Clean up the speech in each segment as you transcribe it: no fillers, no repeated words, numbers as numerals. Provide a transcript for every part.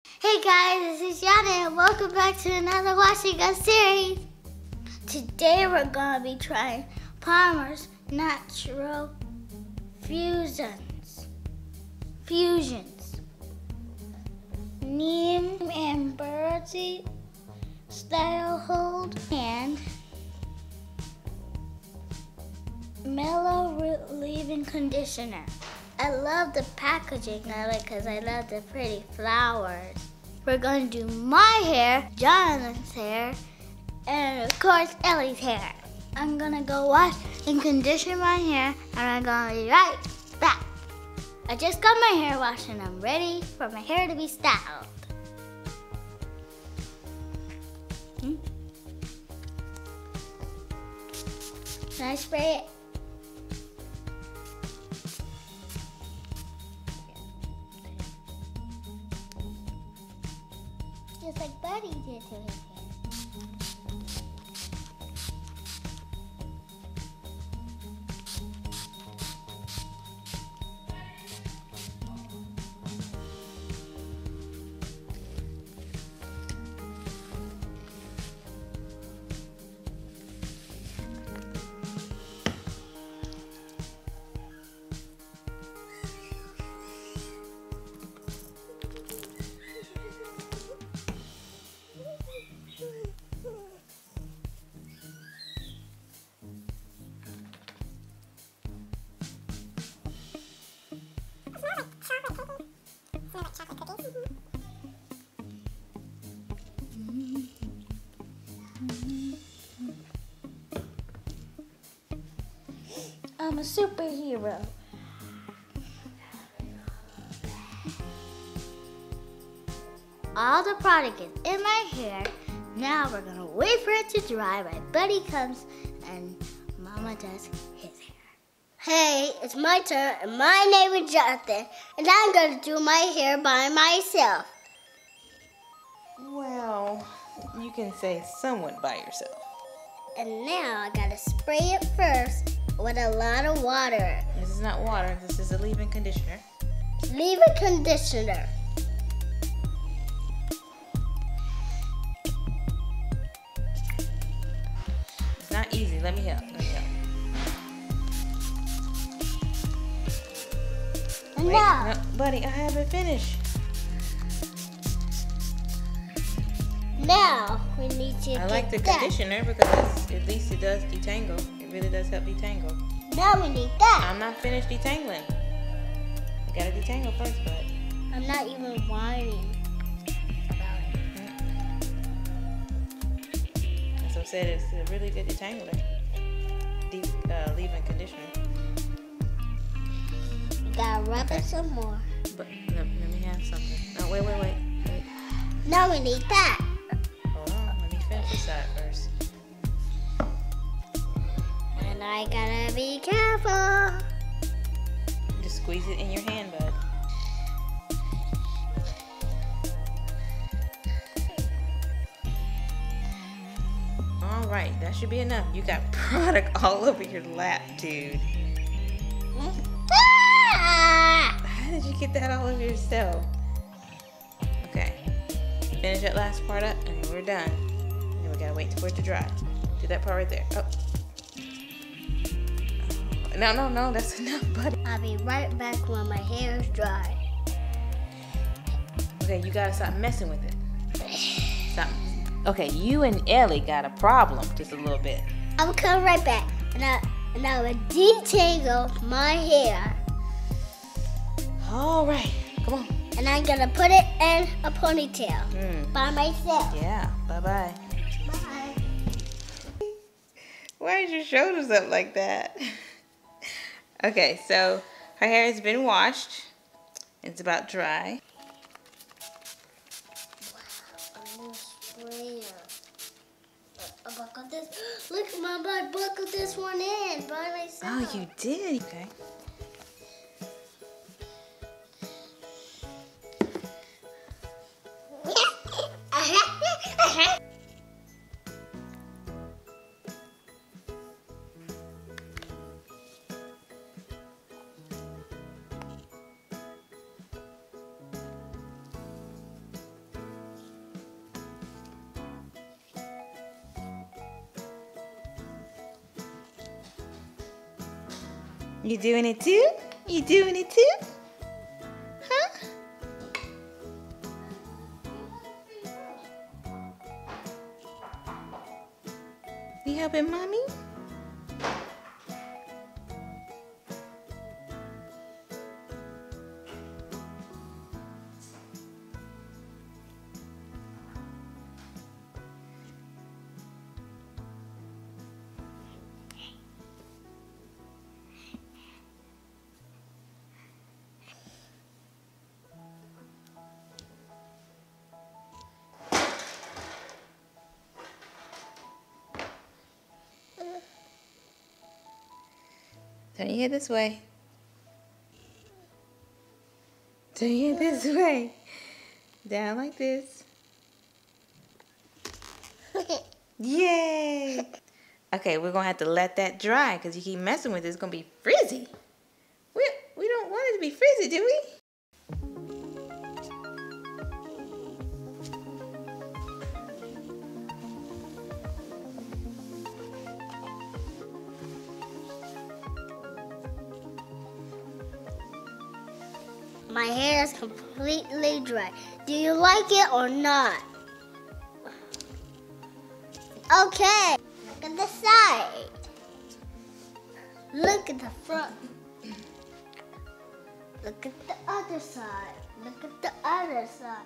Hey guys, this is Yana and welcome back to another Watching Us series. Today we're gonna be trying Palmer's Natural Fusions. Neem and birdseed style hold and mellow root leave-in conditioner. I love the packaging of it because I love the pretty flowers. We're going to do my hair, Jonathan's hair, and of course Ellie's hair. I'm going to go wash and condition my hair and I'm going to be right back. I just got my hair washed and I'm ready for my hair to be styled. Can I spray it? Just like Buddy did to his hair. I'm a superhero. All the product is in my hair. Now we're gonna wait for it to dry while Buddy comes and Mama does his hair. Hey, it's my turn and my name is Jonathan and I'm gonna do my hair by myself. Well, you can say somewhat by yourself. And now I gotta spray it first with a lot of water. This is not water, this is a leave-in conditioner. Leave-in conditioner. It's not easy, let me help. And Wait, now, no, buddy, I haven't finished. now we need to I like the conditioner because at least it does detangle. It really does help detangle. Now we need that. I'm not finished detangling. I gotta detangle first, but I'm not even whining about it. as I said, it's a really good detangler. Deep leave-in conditioner. You gotta rub it some more. But let me have something. No, wait. Now we need that. Hold on, let me finish this side first. And I gotta be careful. Just squeeze it in your hand, bud. All right, that should be enough. You got product all over your lap, dude. Ah! How did you get that all over yourself? Okay, finish that last part up and then we're done. And then we gotta wait for it to dry. Do that part right there. Oh. No, that's enough, buddy. I'll be right back when my hair is dry. Okay, you gotta stop messing with it. Stop. Okay, you and Ellie got a problem just a little bit. I'll come right back and I will detangle my hair. All right, come on. And I'm gonna put it in a ponytail by myself. Yeah, bye-bye. Bye. Why is your shoulders up like that? Okay, so her hair has been washed. It's about dry. Wow, sprayer. I buckled this. Look, Mom, I buckled this one in by myself. Oh, you did? Okay. You doing it too? You doing it too? Huh? You helping mommy? Turn your head this way. Turn your head this way. Down like this. Yay! Okay, we're gonna have to let that dry because you keep messing with it, it's gonna be frizzy. We don't want it to be frizzy, do we? My hair is completely dry. Do you like it or not? Okay. Look at the side. Look at the front. Look at the other side. Look at the other side.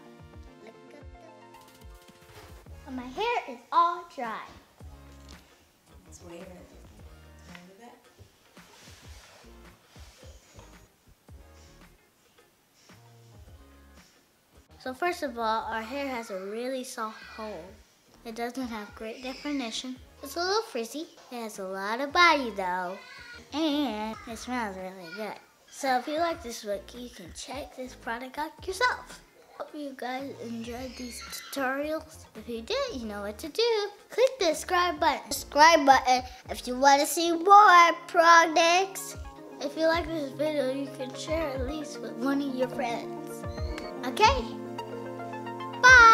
Look at the... And my hair is all dry. That's what you're gonna do. Remember that? So first of all, our hair has a really soft hold. It doesn't have great definition. It's a little frizzy. It has a lot of body though. And it smells really good. So if you like this look, you can check this product out yourself. Hope you guys enjoyed these tutorials. If you did, you know what to do. Click the subscribe button. Subscribe button if you want to see more products. If you like this video, you can share at least with one of your friends. Okay? Bye!